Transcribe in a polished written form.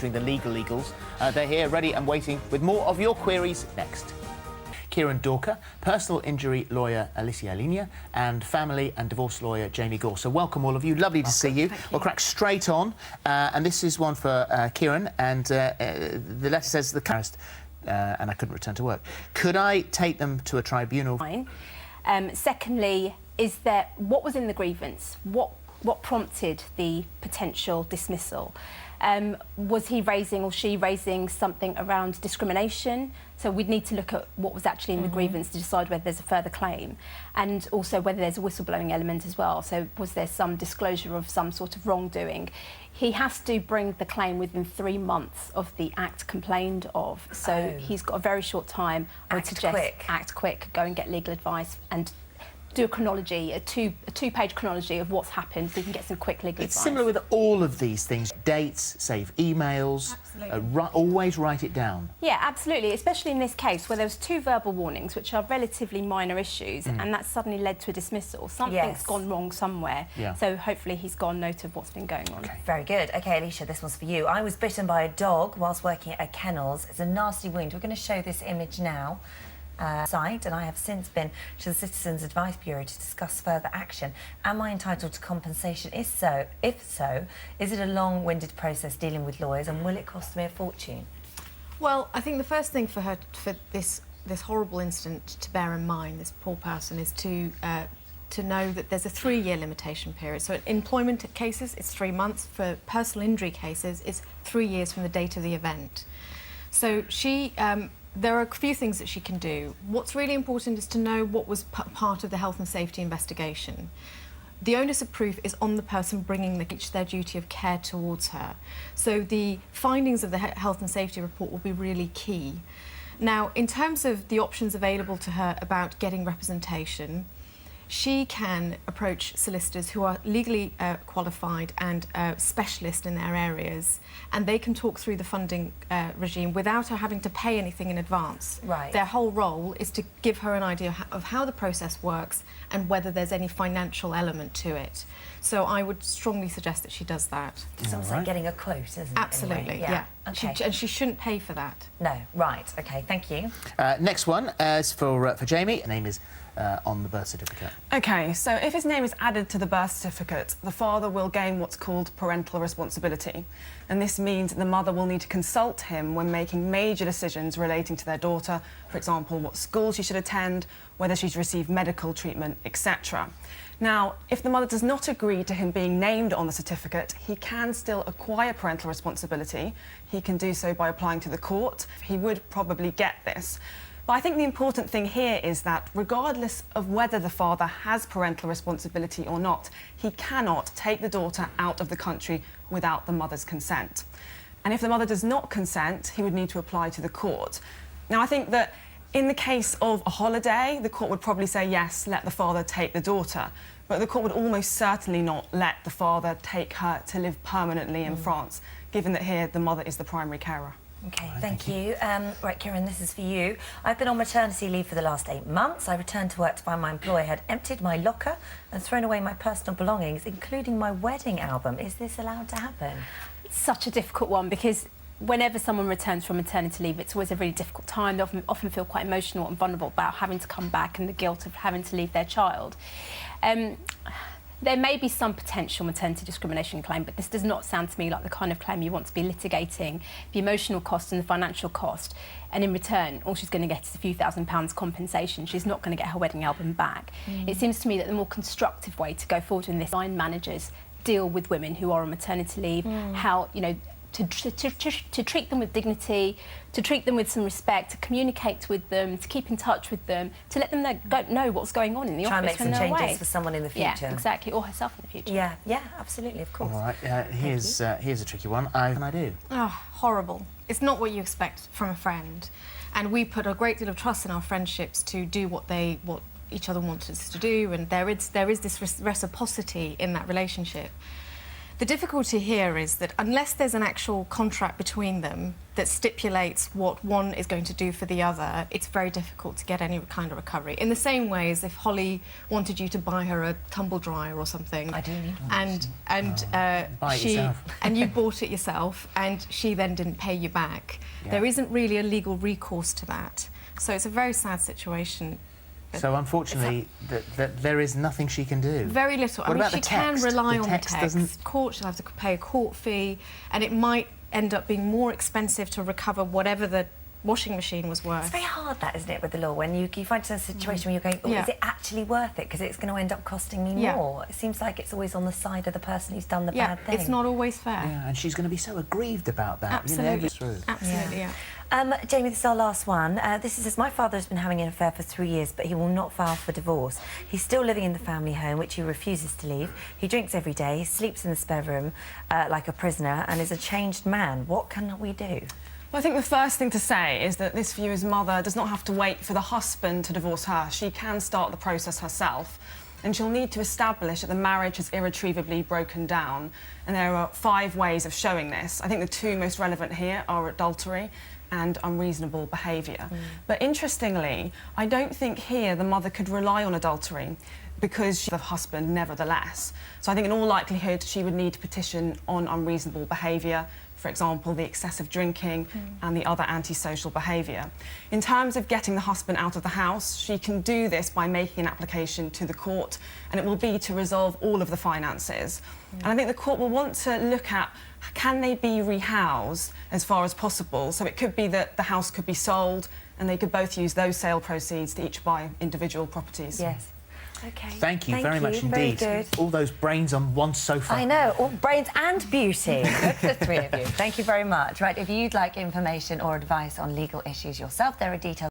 The legal legals. They're here, ready and waiting with more of your queries next. Kiran Daurka, personal injury lawyer Alicia Alinia, and family and divorce lawyer Jamie Gore. So welcome all of you. Lovely to see you. We'll crack straight on. And this is one for Kiran, and the letter says the carist, and I couldn't return to work. Could I take them to a tribunal? Fine. Secondly, what was in the grievance? What prompted the potential dismissal? Was he raising or she raising something around discrimination? So we'd need to look at what was actually in the grievance to decide whether there's a further claim, and also whether there's a whistleblowing element as well. So was there some disclosure of some sort of wrongdoing? He has to bring the claim within 3 months of the act complained of. So he's got a very short time. I would suggest act quick, go and get legal advice and do a chronology, a two-page chronology of what's happened, so you can get some quick legal advice. It's similar with all of these things. Dates, save emails, always write it down. Yeah, absolutely, especially in this case where there was 2 verbal warnings, which are relatively minor issues, and that suddenly led to a dismissal. Something's gone wrong somewhere, so hopefully he's got a note of what's been going on. Very good. OK, Alicia, this one's for you. I was bitten by a dog whilst working at a kennels. It's a nasty wound. We're going to show this image now. Site, and I have since been to the Citizens Advice Bureau to discuss further action. Am I entitled to compensation? If so, is it a long-winded process dealing with lawyers, and will it cost me a fortune? Well, I think the first thing for this horrible incident to bear in mind, this poor person, is to know that there's a 3-year limitation period. So in employment cases, it's 3 months. For personal injury cases, it's 3 years from the date of the event. So she. There are a few things that she can do. What's really important is to know what was part of the health and safety investigation. The onus of proof is on the person bringing their duty of care towards her. So the findings of the health and safety report will be really key. Now, in terms of the options available to her about getting representation, she can approach solicitors who are legally qualified and specialist in their areas, and they can talk through the funding regime without her having to pay anything in advance. Right. Their whole role is to give her an idea of how the process works and whether there's any financial element to it. So I would strongly suggest that she does that. It's almost like getting a quote, isn't it? Absolutely, anyway? yeah. Okay. And she shouldn't pay for that. No, right. OK, thank you. Next one is for Jamie. Her name is on the birth certificate. OK, so if his name is added to the birth certificate, the father will gain what's called parental responsibility. And this means the mother will need to consult him when making major decisions relating to their daughter, for example, what school she should attend, whether she's received medical treatment, etc. Now, if the mother does not agree to him being named on the certificate, he can still acquire parental responsibility. He can do so by applying to the court. He would probably get this. But I think the important thing here is that regardless of whether the father has parental responsibility or not, he cannot take the daughter out of the country without the mother's consent. And if the mother does not consent, he would need to apply to the court. Now, I think that in the case of a holiday, the court would probably say, yes, let the father take the daughter. But the court would almost certainly not let the father take her to live permanently in France, given that here the mother is the primary carer. OK, thank you. Right, Kiran, this is for you. I've been on maternity leave for the last 8 months. I returned to work to find my employer had emptied my locker and thrown away my personal belongings, including my wedding album. Is this allowed to happen? It's such a difficult one because whenever someone returns from maternity leave, it's always a really difficult time. They often feel quite emotional and vulnerable about having to come back and the guilt of having to leave their child. There may be some potential maternity discrimination claim, but this does not sound to me like the kind of claim you want to be litigating the emotional cost and the financial cost, and in return, all she's going to get is a few £1,000s compensation. She's not going to get her wedding album back. It seems to me that the more constructive way to go forward in this, line managers deal with women who are on maternity leave, how, you know, to treat them with dignity, to treat them with some respect, to communicate with them, to keep in touch with them, to let them know what's going on in the office. Try and make some changes away. For someone in the future. Yeah, exactly, or herself in the future. Yeah, absolutely, of course. All right, here's a tricky one. What can I do? Oh, horrible. It's not what you expect from a friend. And we put a great deal of trust in our friendships to do what each other wants us to do, and there is this reciprocity in that relationship. The difficulty here is that unless there's an actual contract between them, that stipulates what one is going to do for the other, it's very difficult to get any kind of recovery. In the same way as if Holly wanted you to buy her a tumble dryer or something, I do need one. Buy it yourself. and you bought it yourself, and she then didn't pay you back. Yeah. There isn't really a legal recourse to that, so it's a very sad situation. So unfortunately, there is nothing she can do. Very little. What I mean, about she the can text? rely The on the text text. doesn't- Court, she'll have to pay a court fee, and it might end up being more expensive to recover whatever the washing machine was worth. It's very hard, that, isn't it, with the law, when you find yourself in a situation where you're going, oh, Yeah. is it actually worth it? Because it's going to end up costing me Yeah. more. It seems like it's always on the side of the person who's done the Yeah, bad thing. it's not always fair. Yeah, and she's going to be so aggrieved about that. Absolutely. You know, through. Absolutely, yeah. Jamie, this is our last one. This is my father has been having an affair for 3 years, but he will not file for divorce. He's still living in the family home, which he refuses to leave. He drinks every day, sleeps in the spare room like a prisoner, and is a changed man. What can we do? Well, I think the first thing to say is that this viewer's mother does not have to wait for the husband to divorce her. She can start the process herself, and she'll need to establish that the marriage has irretrievably broken down. And there are 5 ways of showing this. I think the 2 most relevant here are adultery and unreasonable behaviour. But interestingly, I don't think here the mother could rely on adultery because she's the husband nevertheless. So I think in all likelihood she would need to petition on unreasonable behaviour, for example, the excessive drinking and the other antisocial behaviour. In terms of getting the husband out of the house, she can do this by making an application to the court, and it will be to resolve all of the finances. And I think the court will want to look at, can they be rehoused as far as possible? So it could be that the house could be sold and they could both use those sale proceeds to each buy individual properties. Yes. Okay. Thank you very much Very indeed. good. All those brains on one sofa. I know, all brains and beauty. Good for the 3 of you. Thank you very much. Right, if you'd like information or advice on legal issues yourself, there are details